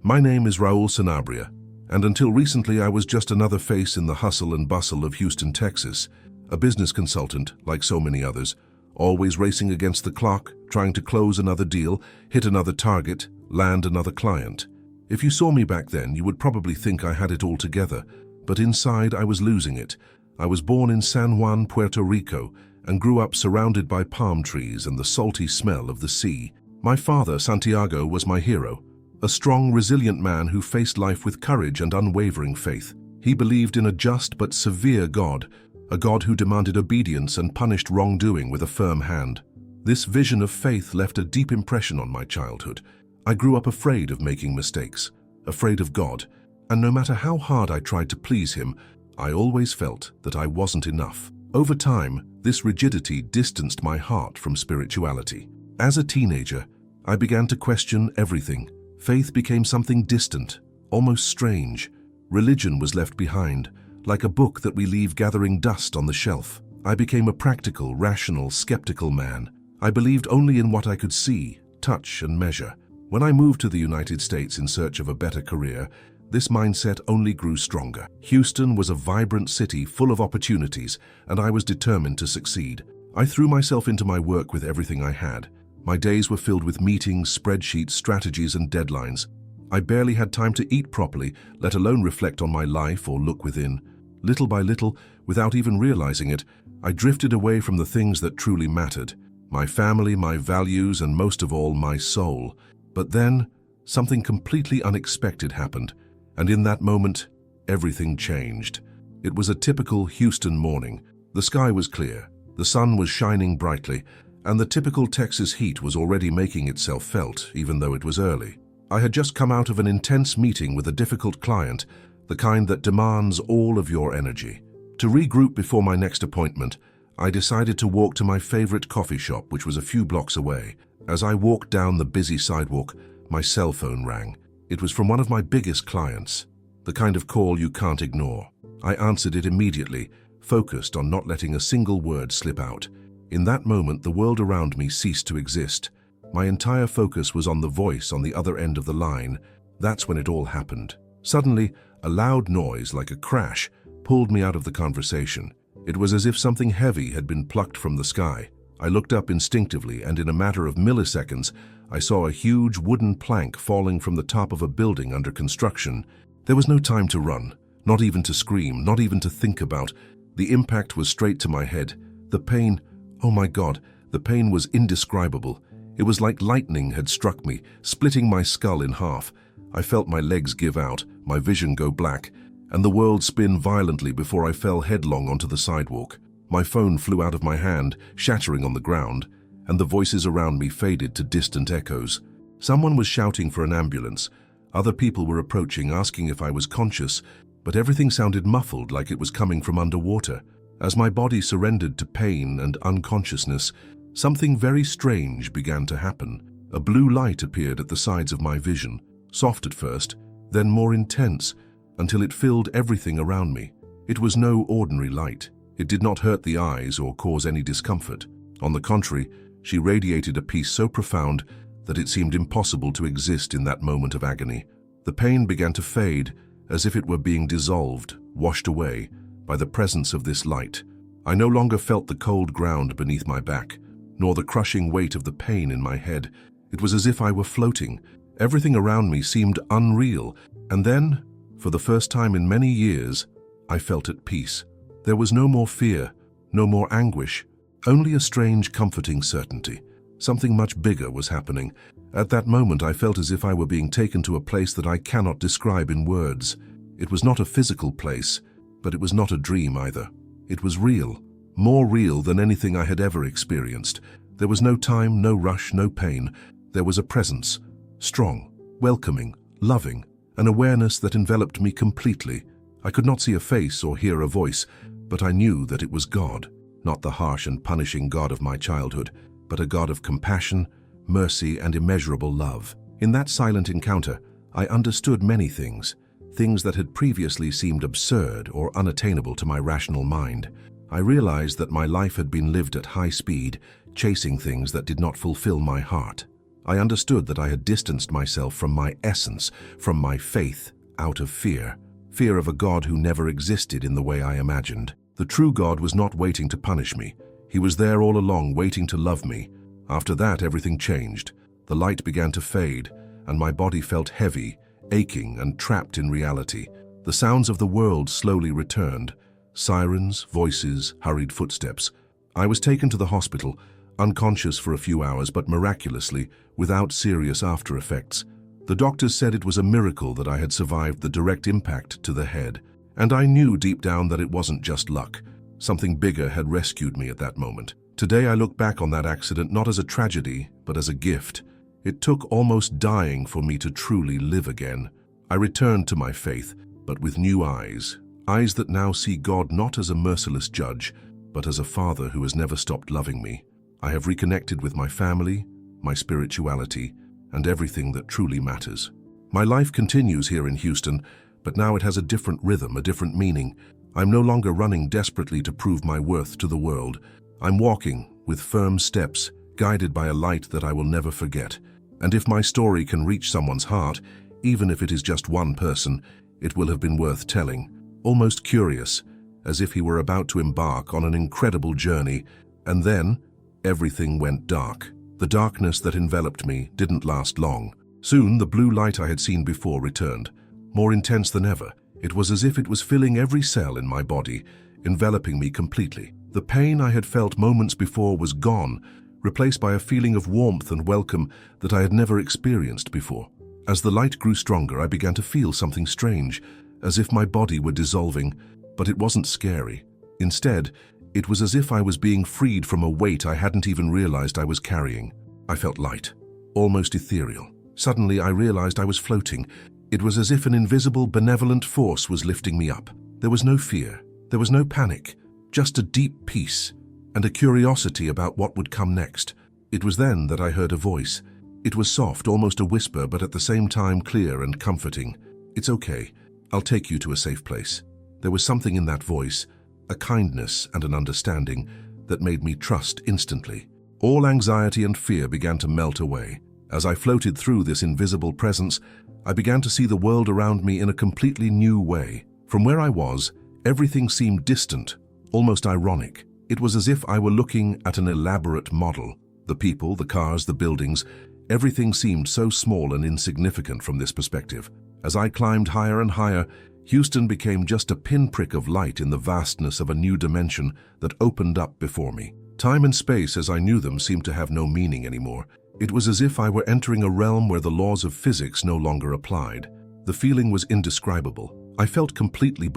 My name is Raul Sanabria, and until recently I was just another face in the hustle and bustle of Houston, Texas, a business consultant like so many others, always racing against the clock, trying to close another deal, hit another target, land another client. If you saw me back then, you would probably think I had it all together, but inside I was losing it. I was born in San Juan, Puerto Rico, and grew up surrounded by palm trees and the salty smell of the sea. My father, Santiago, was my hero, a strong, resilient man who faced life with courage and unwavering faith. He believed in a just but severe God, a God who demanded obedience and punished wrongdoing with a firm hand. This vision of faith left a deep impression on my childhood. I grew up afraid of making mistakes, afraid of God, and no matter how hard I tried to please Him, I always felt that I wasn't enough. Over time, this rigidity distanced my heart from spirituality. As a teenager, I began to question everything. Faith became something distant, almost strange. Religion was left behind, like a book that we leave gathering dust on the shelf. I became a practical, rational, skeptical man. I believed only in what I could see, touch, and measure. When I moved to the United States in search of a better career, this mindset only grew stronger. Houston was a vibrant city full of opportunities, and I was determined to succeed. I threw myself into my work with everything I had. My days were filled with meetings, spreadsheets, strategies, and deadlines. I barely had time to eat properly, let alone reflect on my life or look within. Little by little, without even realizing it, I drifted away from the things that truly mattered: my family, my values, and most of all, my soul. But then, something completely unexpected happened, and in that moment, everything changed. It was a typical Houston morning. The sky was clear, the sun was shining brightly, and the typical Texas heat was already making itself felt, even though it was early. I had just come out of an intense meeting with a difficult client, the kind that demands all of your energy. To regroup before my next appointment, I decided to walk to my favorite coffee shop, which was a few blocks away. As I walked down the busy sidewalk, my cell phone rang. It was from one of my biggest clients, the kind of call you can't ignore. I answered it immediately, focused on not letting a single word slip out. In that moment, the world around me ceased to exist. My entire focus was on the voice on the other end of the line. That's when it all happened. Suddenly, a loud noise, like a crash, pulled me out of the conversation. It was as if something heavy had been plucked from the sky. I looked up instinctively, and in a matter of milliseconds, I saw a huge wooden plank falling from the top of a building under construction. There was no time to run, not even to scream, not even to think about. The impact was straight to my head. The pain, oh my God, the pain was indescribable. It was like lightning had struck me, splitting my skull in half. I felt my legs give out, my vision go black, and the world spin violently before I fell headlong onto the sidewalk. My phone flew out of my hand, shattering on the ground, and the voices around me faded to distant echoes. Someone was shouting for an ambulance. Other people were approaching, asking if I was conscious, but everything sounded muffled, like it was coming from underwater. As my body surrendered to pain and unconsciousness, something very strange began to happen. A blue light appeared at the sides of my vision, soft at first, then more intense, until it filled everything around me. It was no ordinary light. It did not hurt the eyes or cause any discomfort. On the contrary, she radiated a peace so profound that it seemed impossible to exist in that moment of agony. The pain began to fade, as if it were being dissolved, washed away, by the presence of this light. I no longer felt the cold ground beneath my back, nor the crushing weight of the pain in my head. It was as if I were floating. Everything around me seemed unreal, and then, for the first time in many years, I felt at peace. There was no more fear, no more anguish, only a strange, comforting certainty. Something much bigger was happening. At that moment, I felt as if I were being taken to a place that I cannot describe in words. It was not a physical place, but it was not a dream either. It was real, more real than anything I had ever experienced. There was no time, no rush, no pain. There was a presence, strong, welcoming, loving, an awareness that enveloped me completely. I could not see a face or hear a voice, but I knew that it was God, not the harsh and punishing God of my childhood, but a God of compassion, mercy, and immeasurable love. In that silent encounter, I understood many things that had previously seemed absurd or unattainable to my rational mind. I realized that my life had been lived at high speed, chasing things that did not fulfill my heart. I understood that I had distanced myself from my essence, from my faith, out of fear. Fear of a God who never existed in the way I imagined. The true God was not waiting to punish me. He was there all along, waiting to love me. After that, everything changed. The light began to fade, and my body felt heavy, aching, and trapped in reality. The sounds of the world slowly returned. Sirens, voices, hurried footsteps. I was taken to the hospital, unconscious for a few hours, but miraculously, without serious after effects. The doctors said it was a miracle that I had survived the direct impact to the head. And I knew deep down that it wasn't just luck. Something bigger had rescued me at that moment. Today I look back on that accident not as a tragedy, but as a gift. It took almost dying for me to truly live again. I returned to my faith, but with new eyes. Eyes that now see God not as a merciless judge, but as a father who has never stopped loving me. I have reconnected with my family, my spirituality, and everything that truly matters. My life continues here in Houston, but now it has a different rhythm, a different meaning. I'm no longer running desperately to prove my worth to the world. I'm walking with firm steps, guided by a light that I will never forget. And if my story can reach someone's heart, even if it is just one person, it will have been worth telling. Almost curious, as if he were about to embark on an incredible journey, and then everything went dark. The darkness that enveloped me didn't last long. Soon, the blue light I had seen before returned, more intense than ever. It was as if it was filling every cell in my body, enveloping me completely. The pain I had felt moments before was gone, replaced by a feeling of warmth and welcome that I had never experienced before. As the light grew stronger, I began to feel something strange, as if my body were dissolving, but it wasn't scary. Instead, it was as if I was being freed from a weight I hadn't even realized I was carrying. I felt light, almost ethereal. Suddenly, I realized I was floating. It was as if an invisible, benevolent force was lifting me up. There was no fear. There was no panic. Just a deep peace and a curiosity about what would come next. It was then that I heard a voice. It was soft, almost a whisper, but at the same time clear and comforting. "It's okay. I'll take you to a safe place." There was something in that voice, a kindness and an understanding, that made me trust instantly. All anxiety and fear began to melt away. As I floated through this invisible presence, I began to see the world around me in a completely new way. From where I was, everything seemed distant, almost ironic. It was as if I were looking at an elaborate model. The people, the cars, the buildings, everything seemed so small and insignificant from this perspective. As I climbed higher and higher, Houston became just a pinprick of light in the vastness of a new dimension that opened up before me. Time and space as I knew them seemed to have no meaning anymore. It was as if I were entering a realm where the laws of physics no longer applied. The feeling was indescribable. I felt completely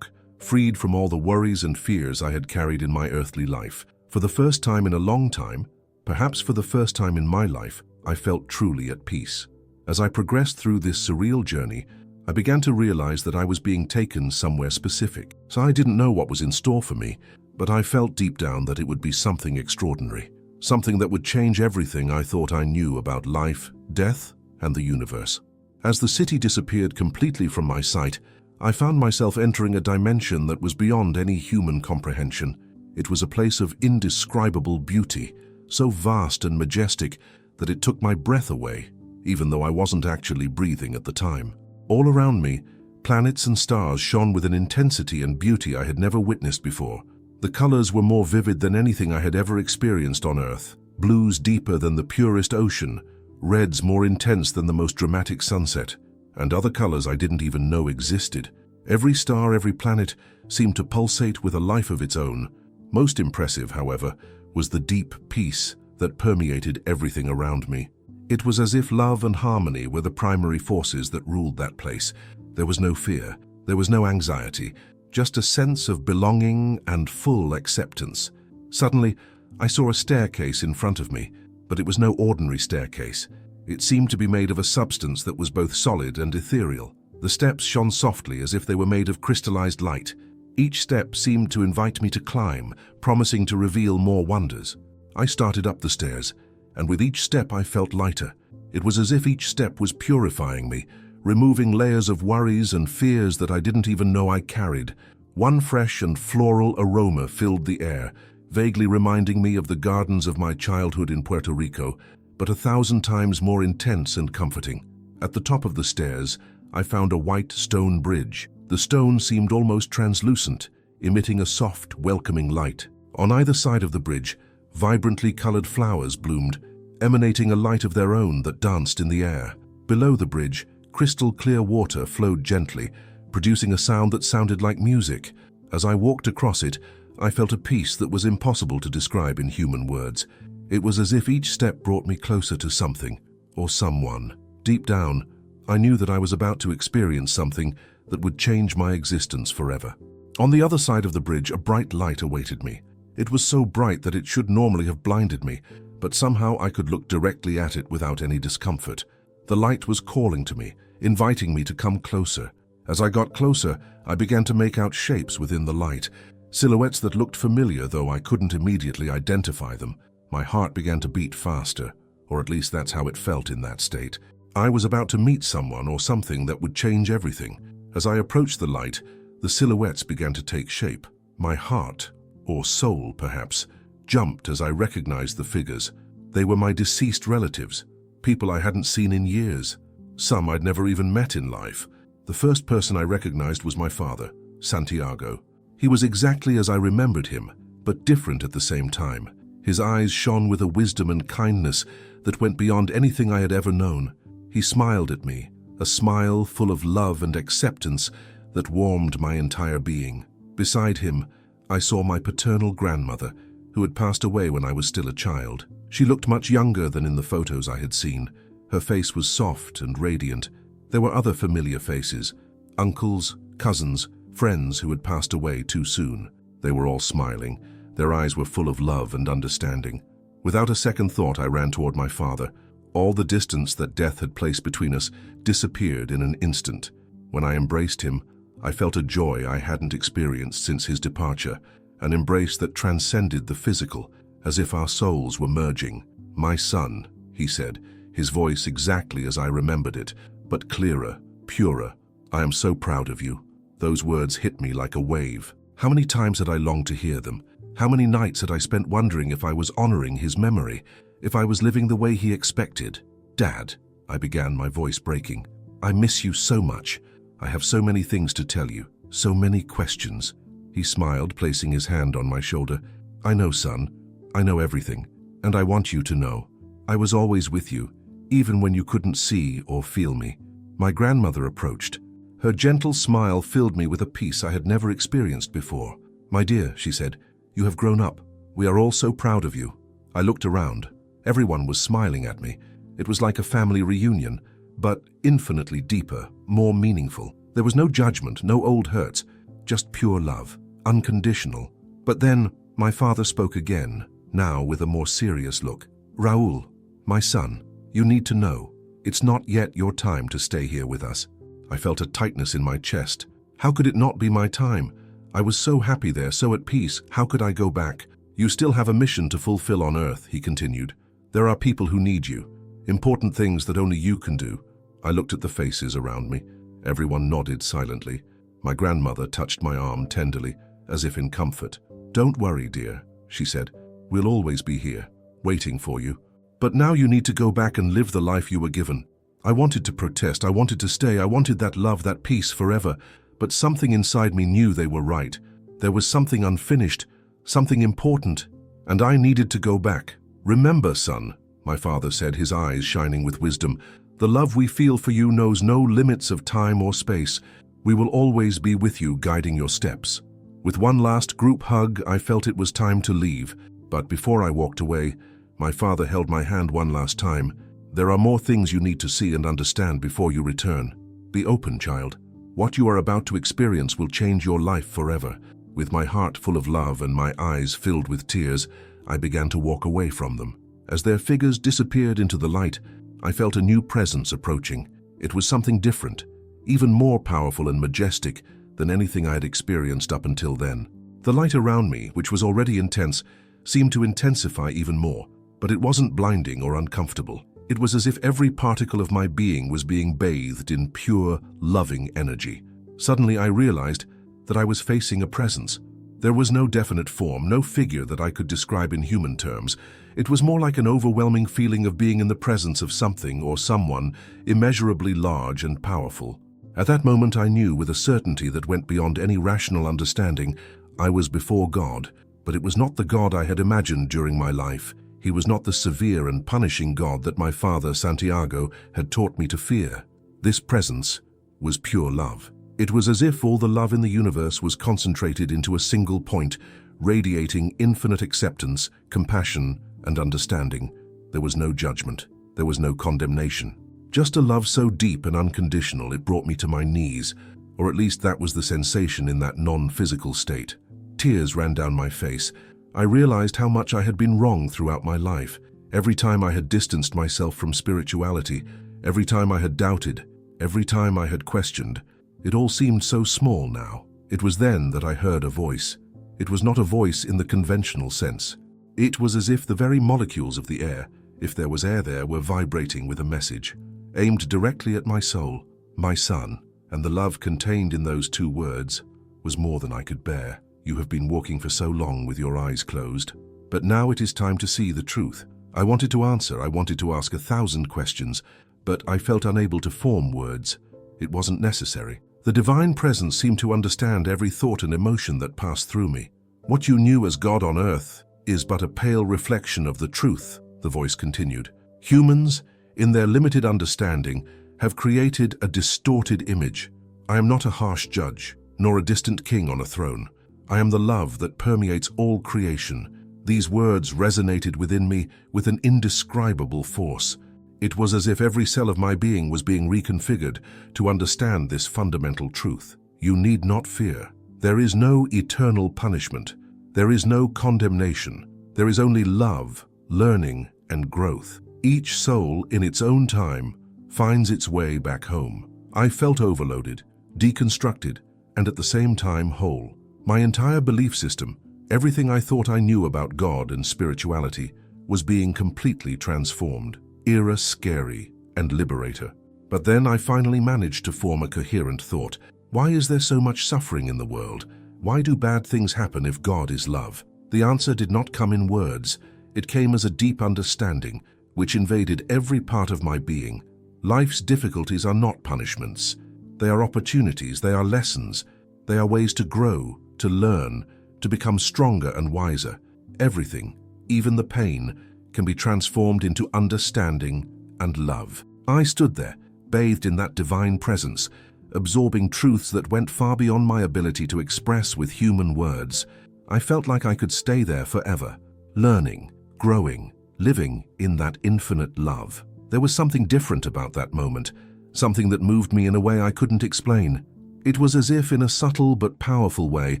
freed from all the worries and fears I had carried in my earthly life. For the first time in a long time, perhaps for the first time in my life, I felt truly at peace. As I progressed through this surreal journey, I began to realize that I was being taken somewhere specific. So I didn't know what was in store for me, but I felt deep down that it would be something extraordinary. Something that would change everything I thought I knew about life, death, and the universe. As the city disappeared completely from my sight, I found myself entering a dimension that was beyond any human comprehension. It was a place of indescribable beauty, so vast and majestic that it took my breath away, even though I wasn't actually breathing at the time. All around me, planets and stars shone with an intensity and beauty I had never witnessed before. The colors were more vivid than anything I had ever experienced on Earth. Blues deeper than the purest ocean, reds more intense than the most dramatic sunset, and other colors I didn't even know existed. Every star, every planet seemed to pulsate with a life of its own. Most impressive, however, was the deep peace that permeated everything around me. It was as if love and harmony were the primary forces that ruled that place. There was no fear, there was no anxiety, just a sense of belonging and full acceptance. Suddenly, I saw a staircase in front of me, but it was no ordinary staircase. It seemed to be made of a substance that was both solid and ethereal. The steps shone softly as if they were made of crystallized light. Each step seemed to invite me to climb, promising to reveal more wonders. I started up the stairs, and with each step I felt lighter. It was as if each step was purifying me, removing layers of worries and fears that I didn't even know I carried. One fresh and floral aroma filled the air, vaguely reminding me of the gardens of my childhood in Puerto Rico, but 1,000 times more intense and comforting. At the top of the stairs, I found a white stone bridge. The stone seemed almost translucent, emitting a soft, welcoming light. On either side of the bridge, vibrantly colored flowers bloomed, emanating a light of their own that danced in the air. Below the bridge, crystal clear water flowed gently, producing a sound that sounded like music. As I walked across it, I felt a peace that was impossible to describe in human words. It was as if each step brought me closer to something, or someone. Deep down, I knew that I was about to experience something that would change my existence forever. On the other side of the bridge, a bright light awaited me. It was so bright that it should normally have blinded me, but somehow I could look directly at it without any discomfort. The light was calling to me, inviting me to come closer. As I got closer, I began to make out shapes within the light, silhouettes that looked familiar, though I couldn't immediately identify them. My heart began to beat faster, or at least that's how it felt in that state. I was about to meet someone or something that would change everything. As I approached the light, the silhouettes began to take shape. My heart, or soul perhaps, jumped as I recognized the figures. They were my deceased relatives, people I hadn't seen in years. Some I'd never even met in life. The first person I recognized was my father, Santiago. He was exactly as I remembered him, but different at the same time. His eyes shone with a wisdom and kindness that went beyond anything I had ever known. He smiled at me, a smile full of love and acceptance that warmed my entire being. Beside him, I saw my paternal grandmother, who had passed away when I was still a child. She looked much younger than in the photos I had seen. Her face was soft and radiant. There were other familiar faces, uncles, cousins, friends who had passed away too soon. They were all smiling. Their eyes were full of love and understanding. Without a second thought, I ran toward my father. All the distance that death had placed between us disappeared in an instant. When I embraced him, I felt a joy I hadn't experienced since his departure, an embrace that transcended the physical, as if our souls were merging. "My son," he said, his voice exactly as I remembered it, but clearer, purer. "I am so proud of you." Those words hit me like a wave. How many times had I longed to hear them? How many nights had I spent wondering if I was honoring his memory, if I was living the way he expected? "Dad," I began, my voice breaking, "I miss you so much. I have so many things to tell you, so many questions." He smiled, placing his hand on my shoulder. "I know, son. I know everything, and I want you to know. I was always with you, even when you couldn't see or feel me." My grandmother approached. Her gentle smile filled me with a peace I had never experienced before. "My dear," she said, "you have grown up. We are all so proud of you." I looked around. Everyone was smiling at me. It was like a family reunion, but infinitely deeper, more meaningful. There was no judgment, no old hurts, just pure love, unconditional. But then my father spoke again, now with a more serious look. "Raul, my son, you need to know, it's not yet your time to stay here with us." I felt a tightness in my chest. How could it not be my time? I was so happy there, so at peace. How could I go back? "You still have a mission to fulfill on Earth," he continued. "There are people who need you, important things that only you can do." I looked at the faces around me. Everyone nodded silently. My grandmother touched my arm tenderly, as if in comfort. "Don't worry, dear," she said. "We'll always be here, waiting for you. But now you need to go back and live the life you were given." I wanted to protest, I wanted to stay, I wanted that love, that peace forever, but something inside me knew they were right. There was something unfinished, something important, and I needed to go back. "Remember, son," my father said, his eyes shining with wisdom, "the love we feel for you knows no limits of time or space. We will always be with you, guiding your steps." With one last group hug, I felt it was time to leave, but before I walked away, my father held my hand one last time. "There are more things you need to see and understand before you return. Be open, child. What you are about to experience will change your life forever." With my heart full of love and my eyes filled with tears, I began to walk away from them. As their figures disappeared into the light, I felt a new presence approaching. It was something different, even more powerful and majestic than anything I had experienced up until then. The light around me, which was already intense, seemed to intensify even more, but it wasn't blinding or uncomfortable. It was as if every particle of my being was being bathed in pure, loving energy. Suddenly I realized that I was facing a presence, There was no definite form, no figure that I could describe in human terms. It was more like an overwhelming feeling of being in the presence of something or someone immeasurably large and powerful. At that moment I knew with a certainty that went beyond any rational understanding I was before God, but it was not the God I had imagined during my life. He was not the severe and punishing God that my father, Santiago, had taught me to fear. This presence was pure love. It was as if all the love in the universe was concentrated into a single point, radiating infinite acceptance, compassion, and understanding. There was no judgment. There was no condemnation. Just a love so deep and unconditional it brought me to my knees, or at least that was the sensation in that non-physical state. Tears ran down my face. I realized how much I had been wrong throughout my life. Every time I had distanced myself from spirituality, every time I had doubted, every time I had questioned, it all seemed so small now. It was then that I heard a voice. It was not a voice in the conventional sense. It was as if the very molecules of the air, if there was air there, were vibrating with a message, aimed directly at my soul, my son, and the love contained in those two words was more than I could bear. You have been walking for so long with your eyes closed, but now it is time to see the truth. I wanted to answer, I wanted to ask 1,000 questions, but I felt unable to form words. It wasn't necessary. The divine presence seemed to understand every thought and emotion that passed through me. What you knew as God on earth is but a pale reflection of the truth, the voice continued. Humans, in their limited understanding, have created a distorted image. I am not a harsh judge, nor a distant king on a throne. I am the love that permeates all creation. These words resonated within me with an indescribable force. It was as if every cell of my being was being reconfigured to understand this fundamental truth. You need not fear. There is no eternal punishment. There is no condemnation. There is only love, learning, and growth. Each soul, in its own time, finds its way back home. I felt overloaded, deconstructed, and at the same time whole. My entire belief system, everything I thought I knew about God and spirituality, was being completely transformed. Era scary and liberator. But then I finally managed to form a coherent thought. Why is there so much suffering in the world? Why do bad things happen if God is love? The answer did not come in words. It came as a deep understanding, which invaded every part of my being. Life's difficulties are not punishments. They are opportunities, they are lessons. They are ways to grow, to learn, to become stronger and wiser. Everything, even the pain, can be transformed into understanding and love. I stood there, bathed in that divine presence, absorbing truths that went far beyond my ability to express with human words. I felt like I could stay there forever, learning, growing, living in that infinite love. There was something different about that moment, something that moved me in a way I couldn't explain. It was as if, in a subtle but powerful way,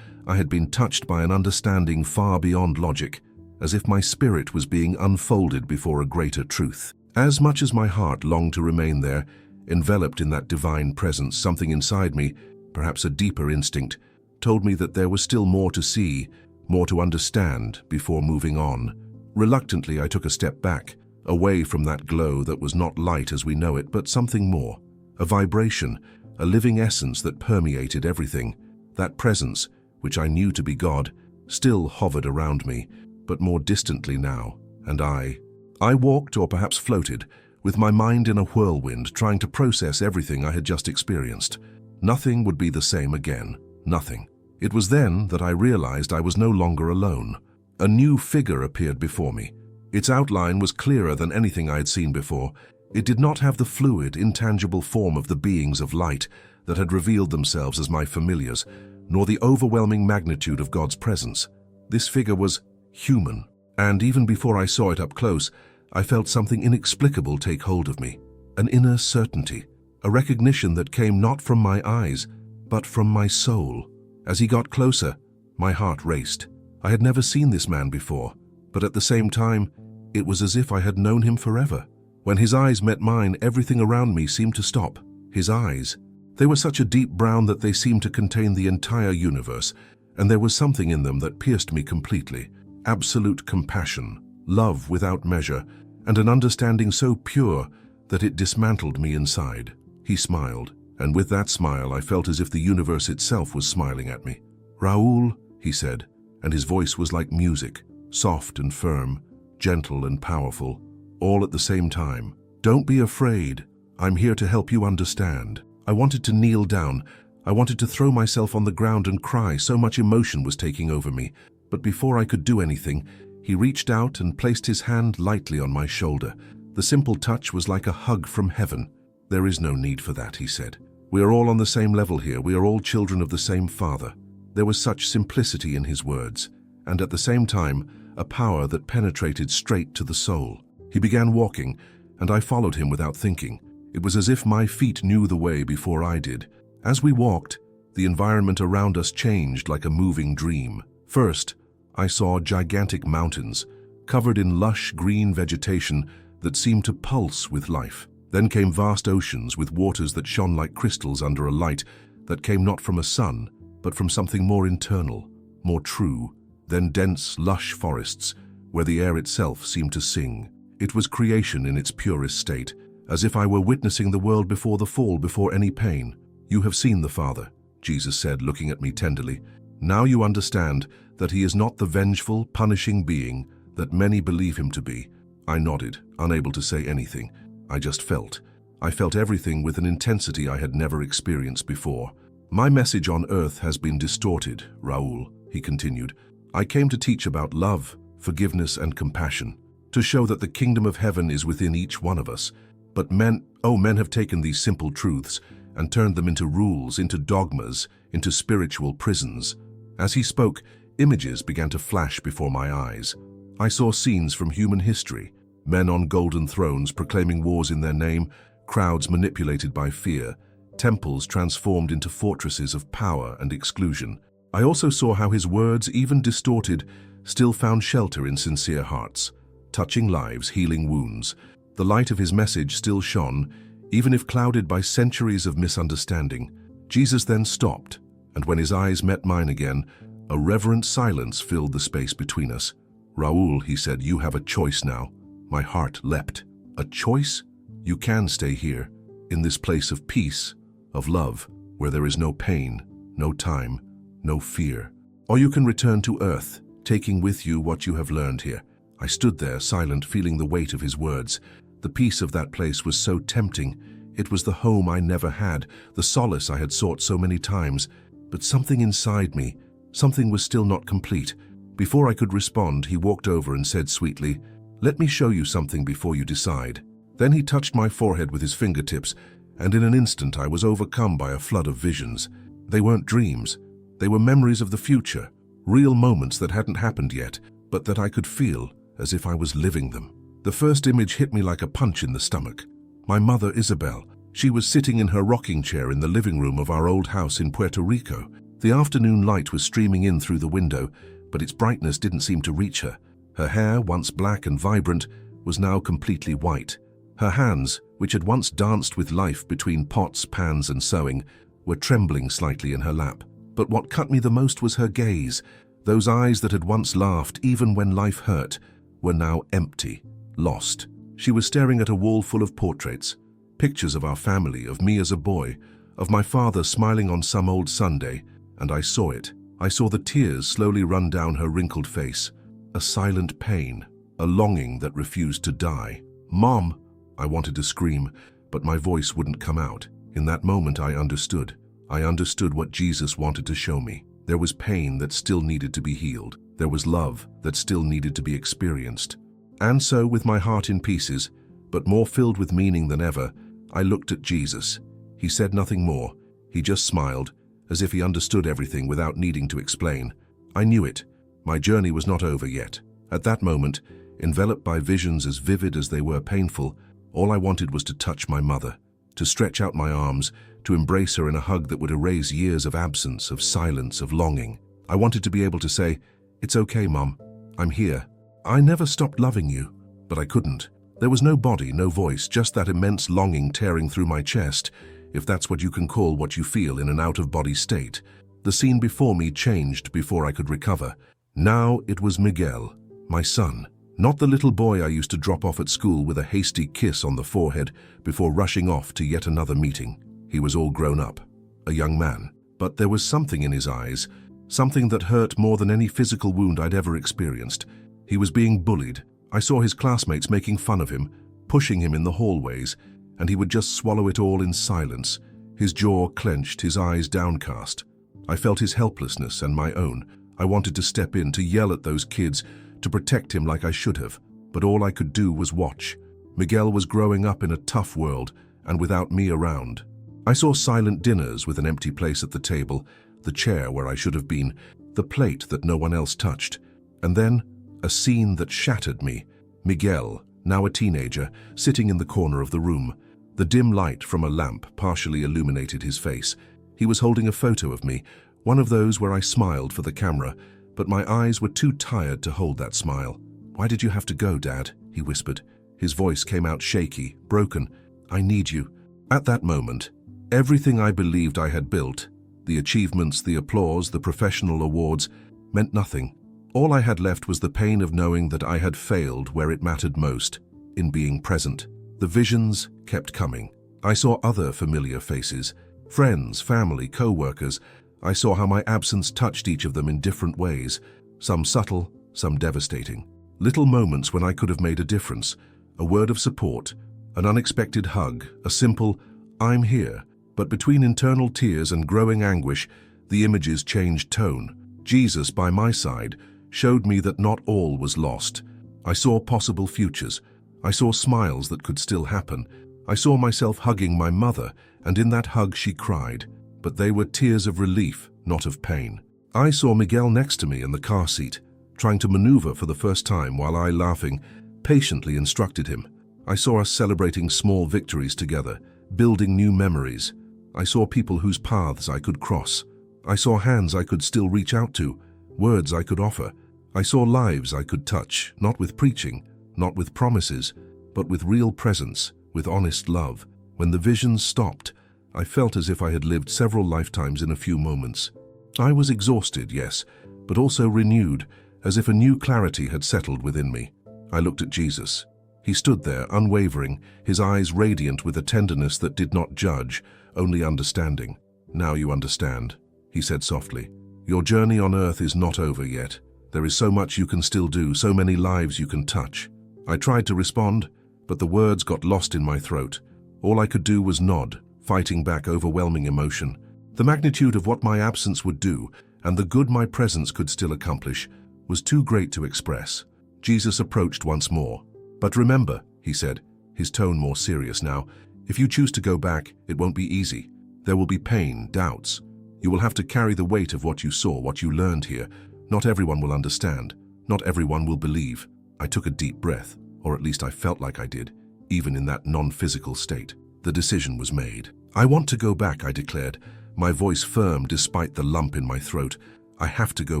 I had been touched by an understanding far beyond logic, as if my spirit was being unfolded before a greater truth. As much as my heart longed to remain there, enveloped in that divine presence, something inside me, perhaps a deeper instinct, told me that there was still more to see, more to understand before moving on. Reluctantly, I took a step back, away from that glow that was not light as we know it, but something more. A vibration, a living essence that permeated everything. That presence, which I knew to be God, still hovered around me, but more distantly now, and I walked, or perhaps floated, with my mind in a whirlwind, trying to process everything I had just experienced. Nothing would be the same again, nothing. It was then that I realized I was no longer alone. A new figure appeared before me. Its outline was clearer than anything I had seen before. It did not have the fluid, intangible form of the beings of light that had revealed themselves as my familiars, nor the overwhelming magnitude of God's presence. This figure was human, and even before I saw it up close, I felt something inexplicable take hold of me. An inner certainty, a recognition that came not from my eyes, but from my soul. As he got closer, my heart raced. I had never seen this man before, but at the same time, it was as if I had known him forever. When his eyes met mine, everything around me seemed to stop. His eyes, they were such a deep brown that they seemed to contain the entire universe, and there was something in them that pierced me completely. Absolute compassion, love without measure, and an understanding so pure that it dismantled me inside. He smiled, and with that smile I felt as if the universe itself was smiling at me. "Raoul," he said, and his voice was like music, soft and firm, gentle and powerful, all at the same time. Don't be afraid. I'm here to help you understand. I wanted to kneel down. I wanted to throw myself on the ground and cry, so much emotion was taking over me. But before I could do anything, he reached out and placed his hand lightly on my shoulder. The simple touch was like a hug from heaven. There is no need for that, he said. We are all on the same level here. We are all children of the same Father. There was such simplicity in his words, and at the same time, a power that penetrated straight to the soul. He began walking, and I followed him without thinking. It was as if my feet knew the way before I did. As we walked, the environment around us changed like a moving dream. First, I saw gigantic mountains, covered in lush green vegetation that seemed to pulse with life. Then came vast oceans with waters that shone like crystals under a light that came not from a sun, but from something more internal, more true. Then dense, lush forests, where the air itself seemed to sing. It was creation in its purest state, as if I were witnessing the world before the fall, before any pain. You have seen the Father, Jesus said, looking at me tenderly. Now you understand that he is not the vengeful, punishing being that many believe him to be. I nodded, unable to say anything. I just felt. I felt everything with an intensity I had never experienced before. My message on earth has been distorted, Raoul, he continued. I came to teach about love, forgiveness, and compassion, to show that the kingdom of heaven is within each one of us. But men have taken these simple truths and turned them into rules, into dogmas, into spiritual prisons. As he spoke, images began to flash before my eyes. I saw scenes from human history, men on golden thrones proclaiming wars in their name, crowds manipulated by fear, temples transformed into fortresses of power and exclusion. I also saw how his words, even distorted, still found shelter in sincere hearts, touching lives, healing wounds. The light of his message still shone, even if clouded by centuries of misunderstanding. Jesus then stopped, and when his eyes met mine again, a reverent silence filled the space between us. Raoul, he said, you have a choice now. My heart leapt. A choice? You can stay here, in this place of peace, of love, where there is no pain, no time, no fear. Or you can return to earth, taking with you what you have learned here. I stood there, silent, feeling the weight of his words. The peace of that place was so tempting. It was the home I never had, the solace I had sought so many times. But something inside me, something was still not complete. Before I could respond, he walked over and said sweetly, "Let me show you something before you decide." Then he touched my forehead with his fingertips, and in an instant I was overcome by a flood of visions. They weren't dreams. They were memories of the future, real moments that hadn't happened yet, but that I could feel as if I was living them. The first image hit me like a punch in the stomach. My mother, Isabel. She was sitting in her rocking chair in the living room of our old house in Puerto Rico. The afternoon light was streaming in through the window, but its brightness didn't seem to reach her. Her hair, once black and vibrant, was now completely white. Her hands, which had once danced with life between pots, pans, and sewing, were trembling slightly in her lap. But what cut me the most was her gaze. Those eyes that had once laughed even when life hurt were now empty, lost. She was staring at a wall full of portraits, pictures of our family, of me as a boy, of my father smiling on some old Sunday, and I saw it. I saw the tears slowly run down her wrinkled face, a silent pain, a longing that refused to die. "Mom!" I wanted to scream, but my voice wouldn't come out. In that moment I understood. I understood what Jesus wanted to show me. There was pain that still needed to be healed. There was love that still needed to be experienced. And so, with my heart in pieces, but more filled with meaning than ever, I looked at Jesus. He said nothing more. He just smiled, as if he understood everything without needing to explain. I knew it. My journey was not over yet. At that moment, enveloped by visions as vivid as they were painful, all I wanted was to touch my mother, to stretch out my arms, to embrace her in a hug that would erase years of absence, of silence, of longing. I wanted to be able to say, "It's okay, Mom. I'm here. I never stopped loving you." But I couldn't. There was no body, no voice, just that immense longing tearing through my chest, if that's what you can call what you feel in an out-of-body state. The scene before me changed before I could recover. Now it was Miguel, my son. Not the little boy I used to drop off at school with a hasty kiss on the forehead before rushing off to yet another meeting. He was all grown up, a young man. But there was something in his eyes, something that hurt more than any physical wound I'd ever experienced. He was being bullied. I saw his classmates making fun of him, pushing him in the hallways, and he would just swallow it all in silence, his jaw clenched, his eyes downcast. I felt his helplessness and my own. I wanted to step in, to yell at those kids, to protect him like I should have, but all I could do was watch. Miguel was growing up in a tough world, and without me around. I saw silent dinners with an empty place at the table, the chair where I should have been, the plate that no one else touched, and then a scene that shattered me. Miguel, now a teenager, sitting in the corner of the room. The dim light from a lamp partially illuminated his face. He was holding a photo of me, one of those where I smiled for the camera, but my eyes were too tired to hold that smile. "Why did you have to go, Dad?" he whispered. His voice came out shaky, broken. "I need you." At that moment, everything I believed I had built, the achievements, the applause, the professional awards, meant nothing. All I had left was the pain of knowing that I had failed where it mattered most, in being present. The visions kept coming. I saw other familiar faces, friends, family, co-workers. I saw how my absence touched each of them in different ways, some subtle, some devastating. Little moments when I could have made a difference, a word of support, an unexpected hug, a simple, "I'm here." But between internal tears and growing anguish, the images changed tone. Jesus by my side showed me that not all was lost. I saw possible futures. I saw smiles that could still happen. I saw myself hugging my mother, and in that hug she cried. But they were tears of relief, not of pain. I saw Miguel next to me in the car seat, trying to maneuver for the first time while I, laughing, patiently instructed him. I saw us celebrating small victories together, building new memories. I saw people whose paths I could cross. I saw hands I could still reach out to, words I could offer. I saw lives I could touch, not with preaching, not with promises, but with real presence, with honest love. When the visions stopped, I felt as if I had lived several lifetimes in a few moments. I was exhausted, yes, but also renewed, as if a new clarity had settled within me. I looked at Jesus. He stood there, unwavering, his eyes radiant with a tenderness that did not judge, only understanding. "Now you understand," he said softly. "Your journey on earth is not over yet. There is so much you can still do, so many lives you can touch." I tried to respond, but the words got lost in my throat. All I could do was nod, fighting back overwhelming emotion. The magnitude of what my absence would do, and the good my presence could still accomplish, was too great to express. Jesus approached once more. "But remember," he said, his tone more serious now, "if you choose to go back, it won't be easy. There will be pain, doubts. You will have to carry the weight of what you saw, what you learned here. Not everyone will understand. Not everyone will believe." I took a deep breath, or at least I felt like I did, even in that non-physical state. The decision was made. "I want to go back," I declared, my voice firm despite the lump in my throat. "I have to go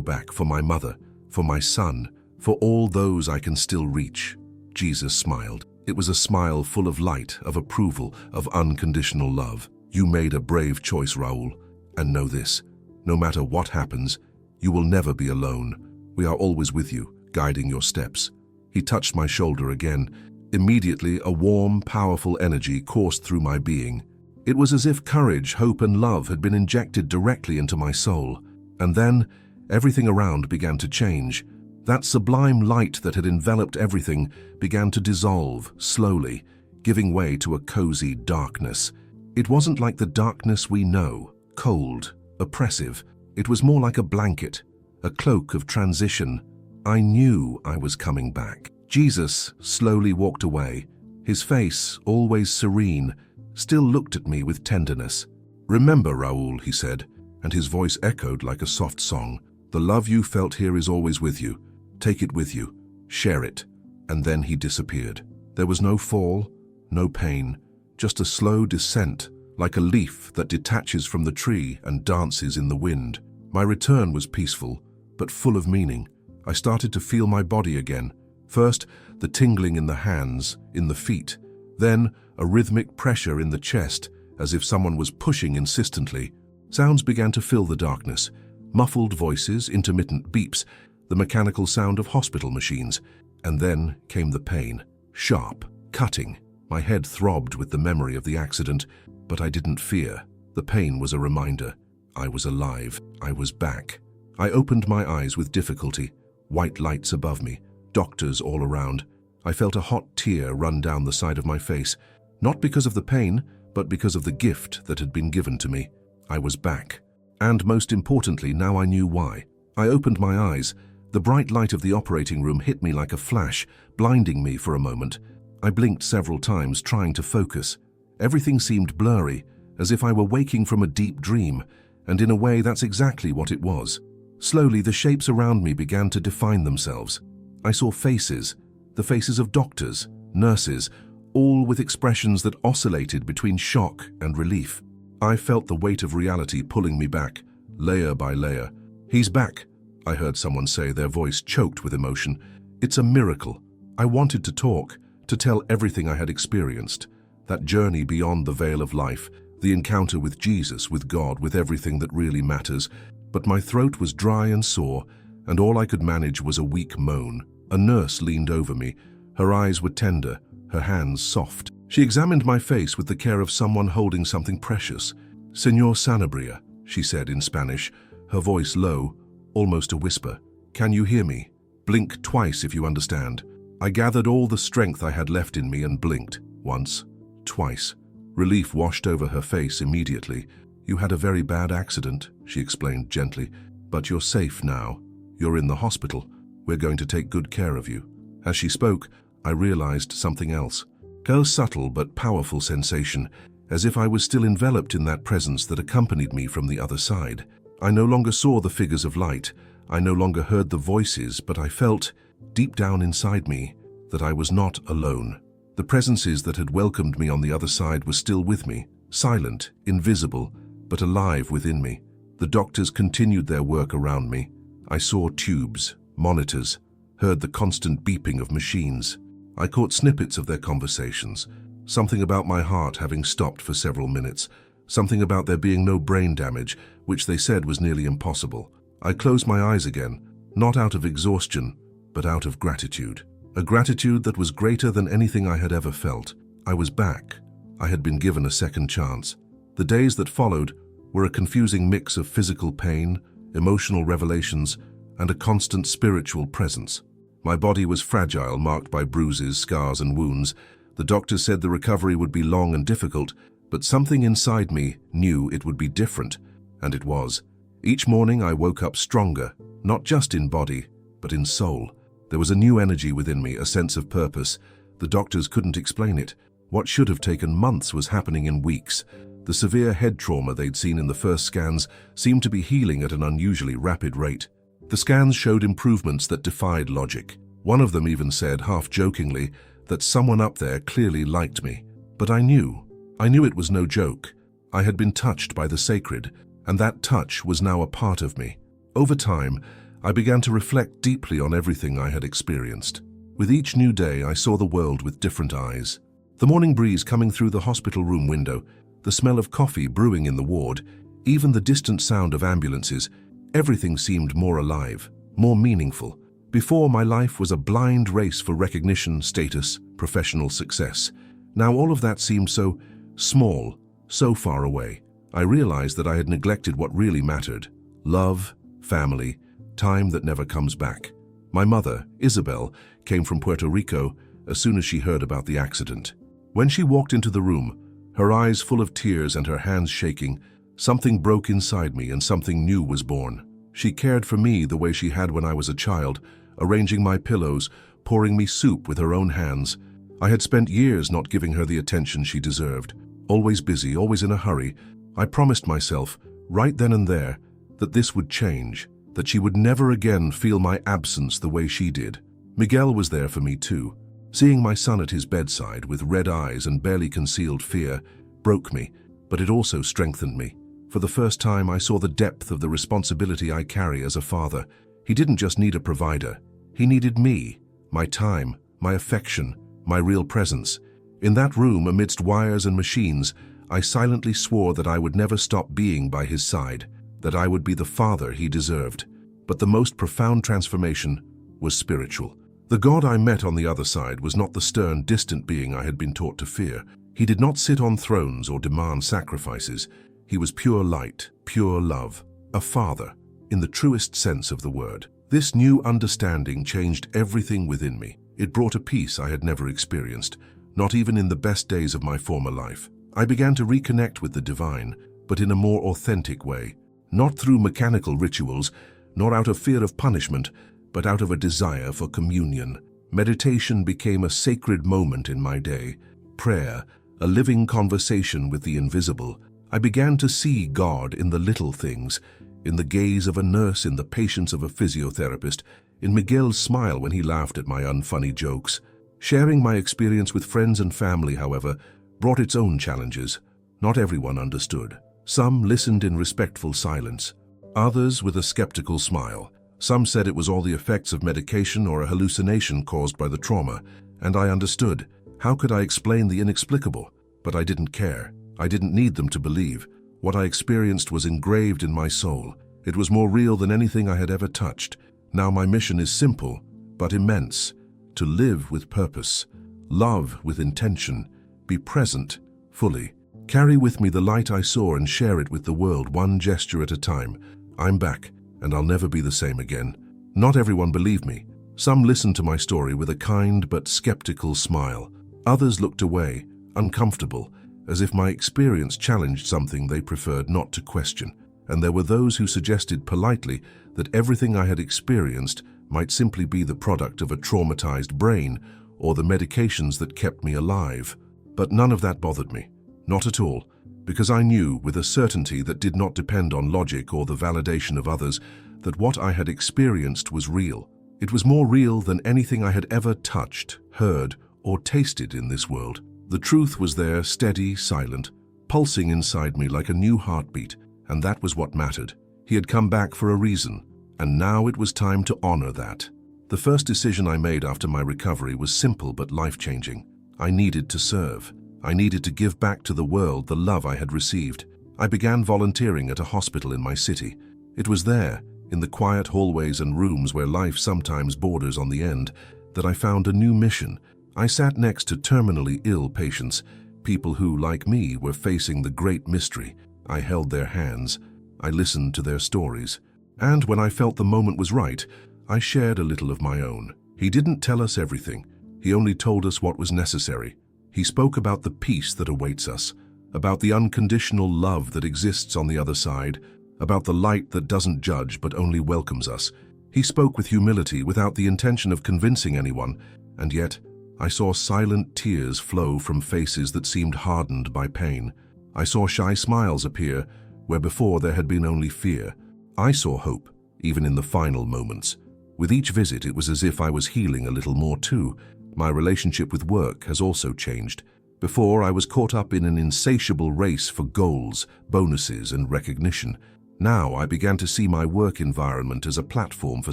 back for my mother, for my son, for all those I can still reach." Jesus smiled. It was a smile full of light, of approval, of unconditional love. "You made a brave choice, Raul. And know this, no matter what happens, you will never be alone. We are always with you, guiding your steps." He touched my shoulder again. Immediately, a warm, powerful energy coursed through my being. It was as if courage, hope, and love had been injected directly into my soul. And then, everything around began to change. That sublime light that had enveloped everything began to dissolve, slowly, giving way to a cozy darkness. It wasn't like the darkness we know, cold, oppressive. It was more like a blanket, a cloak of transition. I knew I was coming back. Jesus slowly walked away. His face, always serene, still looked at me with tenderness. "Remember, Raul," he said, and his voice echoed like a soft song. "The love you felt here is always with you. Take it with you. Share it." And then he disappeared. There was no fall, no pain, just a slow descent, like a leaf that detaches from the tree and dances in the wind. My return was peaceful, but full of meaning. I started to feel my body again. First, the tingling in the hands, in the feet. Then, a rhythmic pressure in the chest, as if someone was pushing insistently. Sounds began to fill the darkness. Muffled voices, intermittent beeps, the mechanical sound of hospital machines. And then came the pain. Sharp, cutting. My head throbbed with the memory of the accident, but I didn't fear. The pain was a reminder. I was alive. I was back. I opened my eyes with difficulty. White lights above me, doctors all around. I felt a hot tear run down the side of my face, not because of the pain, but because of the gift that had been given to me. I was back. And most importantly, now I knew why. I opened my eyes. The bright light of the operating room hit me like a flash, blinding me for a moment. I blinked several times, trying to focus. Everything seemed blurry, as if I were waking from a deep dream, and in a way that's exactly what it was. Slowly, the shapes around me began to define themselves. I saw faces, the faces of doctors, nurses, all with expressions that oscillated between shock and relief. I felt the weight of reality pulling me back, layer by layer. "He's back," I heard someone say, their voice choked with emotion. "It's a miracle." I wanted to talk, to tell everything I had experienced. That journey beyond the veil of life, the encounter with Jesus, with God, with everything that really matters. But my throat was dry and sore, and all I could manage was a weak moan. A nurse leaned over me. Her eyes were tender, her hands soft. She examined my face with the care of someone holding something precious. "Señor Sanabria," she said in Spanish, her voice low, almost a whisper. "Can you hear me? Blink twice if you understand." I gathered all the strength I had left in me and blinked. Once, twice. Relief washed over her face immediately. "You had a very bad accident," she explained gently, "but you're safe now. You're in the hospital. We're going to take good care of you." As she spoke, I realized something else. A subtle but powerful sensation, as if I was still enveloped in that presence that accompanied me from the other side. I no longer saw the figures of light. I no longer heard the voices, but I felt, deep down inside me, that I was not alone. The presences that had welcomed me on the other side were still with me, silent, invisible, but alive within me. The doctors continued their work around me. I saw tubes, monitors, heard the constant beeping of machines. I caught snippets of their conversations, something about my heart having stopped for several minutes, something about there being no brain damage, which they said was nearly impossible. I closed my eyes again, not out of exhaustion, but out of gratitude. A gratitude that was greater than anything I had ever felt. I was back. I had been given a second chance. The days that followed were a confusing mix of physical pain, emotional revelations, and a constant spiritual presence. My body was fragile, marked by bruises, scars, and wounds. The doctors said the recovery would be long and difficult, but something inside me knew it would be different, and it was. Each morning I woke up stronger, not just in body, but in soul. There was a new energy within me, a sense of purpose. The doctors couldn't explain it. What should have taken months was happening in weeks. The severe head trauma they'd seen in the first scans seemed to be healing at an unusually rapid rate. The scans showed improvements that defied logic. One of them even said, half jokingly, that someone up there clearly liked me. But I knew it was no joke. I had been touched by the sacred, and that touch was now a part of me. Over time, I began to reflect deeply on everything I had experienced. With each new day, I saw the world with different eyes. The morning breeze coming through the hospital room window, the smell of coffee brewing in the ward, even the distant sound of ambulances, everything seemed more alive, more meaningful. Before, my life was a blind race for recognition, status, professional success. Now all of that seemed so small, so far away. I realized that I had neglected what really mattered: love, family, time that never comes back. My mother, Isabel, came from Puerto Rico as soon as she heard about the accident. When she walked into the room, her eyes full of tears and her hands shaking, something broke inside me and something new was born. She cared for me the way she had when I was a child, arranging my pillows, pouring me soup with her own hands. I had spent years not giving her the attention she deserved. Always busy, always in a hurry, I promised myself, right then and there, that this would change, that she would never again feel my absence the way she did. Miguel was there for me too. Seeing my son at his bedside with red eyes and barely concealed fear broke me, but it also strengthened me. For the first time, I saw the depth of the responsibility I carry as a father. He didn't just need a provider. He needed me, my time, my affection, my real presence. In that room, amidst wires and machines, I silently swore that I would never stop being by his side, that I would be the father he deserved. But the most profound transformation was spiritual. The God I met on the other side was not the stern, distant being I had been taught to fear. He did not sit on thrones or demand sacrifices. He was pure light, pure love, a father, in the truest sense of the word. This new understanding changed everything within me. It brought a peace I had never experienced, not even in the best days of my former life. I began to reconnect with the divine, but in a more authentic way. Not through mechanical rituals, nor out of fear of punishment, but out of a desire for communion. Meditation became a sacred moment in my day. Prayer, a living conversation with the invisible. I began to see God in the little things, in the gaze of a nurse, in the patience of a physiotherapist, in Miguel's smile when he laughed at my unfunny jokes. Sharing my experience with friends and family, however, brought its own challenges. Not everyone understood. Some listened in respectful silence, others with a skeptical smile. Some said it was all the effects of medication or a hallucination caused by the trauma, and I understood. How could I explain the inexplicable? But I didn't care. I didn't need them to believe. What I experienced was engraved in my soul. It was more real than anything I had ever touched. Now my mission is simple, but immense. To live with purpose, love with intention, be present fully. Carry with me the light I saw and share it with the world, one gesture at a time. I'm back, and I'll never be the same again. Not everyone believed me. Some listened to my story with a kind but skeptical smile. Others looked away, uncomfortable, as if my experience challenged something they preferred not to question. And there were those who suggested politely that everything I had experienced might simply be the product of a traumatized brain or the medications that kept me alive. But none of that bothered me. Not at all, because I knew with a certainty that did not depend on logic or the validation of others that what I had experienced was real. It was more real than anything I had ever touched, heard, or tasted in this world. The truth was there, steady, silent, pulsing inside me like a new heartbeat, and that was what mattered. He had come back for a reason, and now it was time to honor that. The first decision I made after my recovery was simple but life-changing. I needed to serve. I needed to give back to the world the love I had received. I began volunteering at a hospital in my city. It was there, in the quiet hallways and rooms where life sometimes borders on the end, that I found a new mission. I sat next to terminally ill patients, people who, like me, were facing the great mystery. I held their hands. I listened to their stories. And when I felt the moment was right, I shared a little of my own. He didn't tell us everything. He only told us what was necessary. He spoke about the peace that awaits us, about the unconditional love that exists on the other side, about the light that doesn't judge but only welcomes us. He spoke with humility, without the intention of convincing anyone, and yet I saw silent tears flow from faces that seemed hardened by pain. I saw shy smiles appear where before there had been only fear. I saw hope, even in the final moments. With each visit, it was as if I was healing a little more too. My relationship with work has also changed. Before, I was caught up in an insatiable race for goals, bonuses, and recognition. Now, I began to see my work environment as a platform for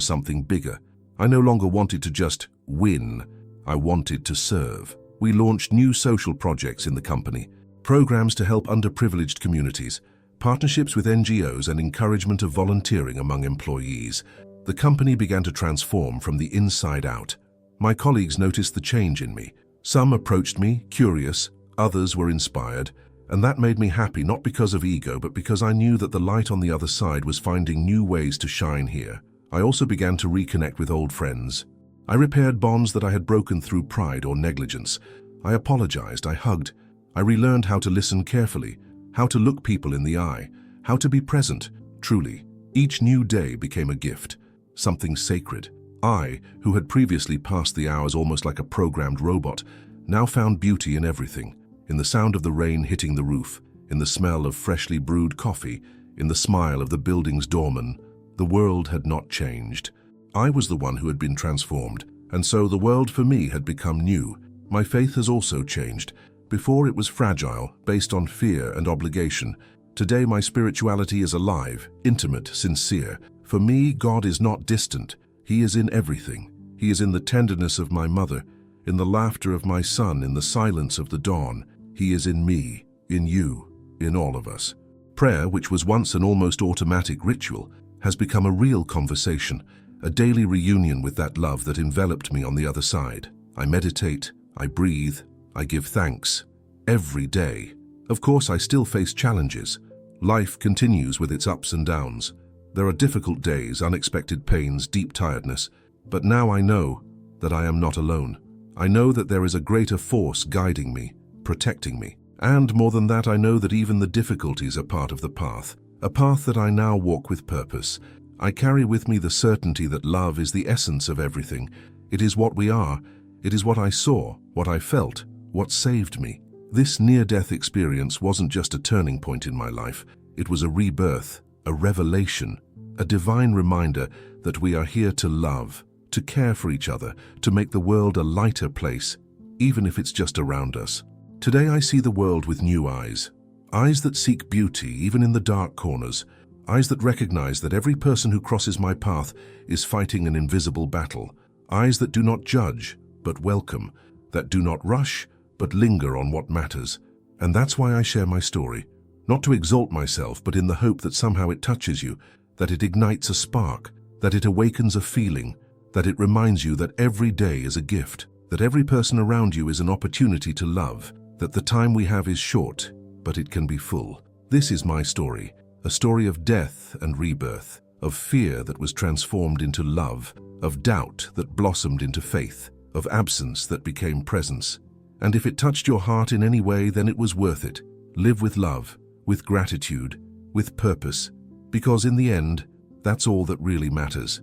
something bigger. I no longer wanted to just win. I wanted to serve. We launched new social projects in the company, programs to help underprivileged communities, partnerships with NGOs, and encouragement of volunteering among employees. The company began to transform from the inside out. My colleagues noticed the change in me. Some approached me, curious, others were inspired, and that made me happy, not because of ego, but because I knew that the light on the other side was finding new ways to shine here. I also began to reconnect with old friends. I repaired bonds that I had broken through pride or negligence. I apologized, I hugged. I relearned how to listen carefully, how to look people in the eye, how to be present, truly. Each new day became a gift, something sacred. I, who had previously passed the hours almost like a programmed robot, now found beauty in everything. In the sound of the rain hitting the roof, in the smell of freshly brewed coffee, in the smile of the building's doorman. The world had not changed. I was the one who had been transformed, and so the world for me had become new. My faith has also changed. Before it was fragile, based on fear and obligation. Today my spirituality is alive, intimate, sincere. For me, God is not distant. He is in everything. He is in the tenderness of my mother, in the laughter of my son, in the silence of the dawn. He is in me, in you, in all of us. Prayer, which was once an almost automatic ritual, has become a real conversation, a daily reunion with that love that enveloped me on the other side. I meditate, I breathe, I give thanks. Every day. Of course, I still face challenges. Life continues with its ups and downs. There are difficult days, unexpected pains, deep tiredness, but now I know that I am not alone. I know that there is a greater force guiding me, protecting me. And more than that, I know that even the difficulties are part of the path, a path that I now walk with purpose. I carry with me the certainty that love is the essence of everything. It is what we are. It is what I saw, what I felt, what saved me. This near-death experience wasn't just a turning point in my life. It was a rebirth, a revelation, a divine reminder that we are here to love, to care for each other, to make the world a lighter place, even if it's just around us. Today I see the world with new eyes. Eyes that seek beauty even in the dark corners. Eyes that recognize that every person who crosses my path is fighting an invisible battle. Eyes that do not judge, but welcome. That do not rush, but linger on what matters. And that's why I share my story. Not to exalt myself, but in the hope that somehow it touches you, that it ignites a spark, that it awakens a feeling, that it reminds you that every day is a gift, that every person around you is an opportunity to love, that the time we have is short, but it can be full. This is my story, a story of death and rebirth, of fear that was transformed into love, of doubt that blossomed into faith, of absence that became presence. And if it touched your heart in any way, then it was worth it. Live with love, with gratitude, with purpose, because in the end, that's all that really matters.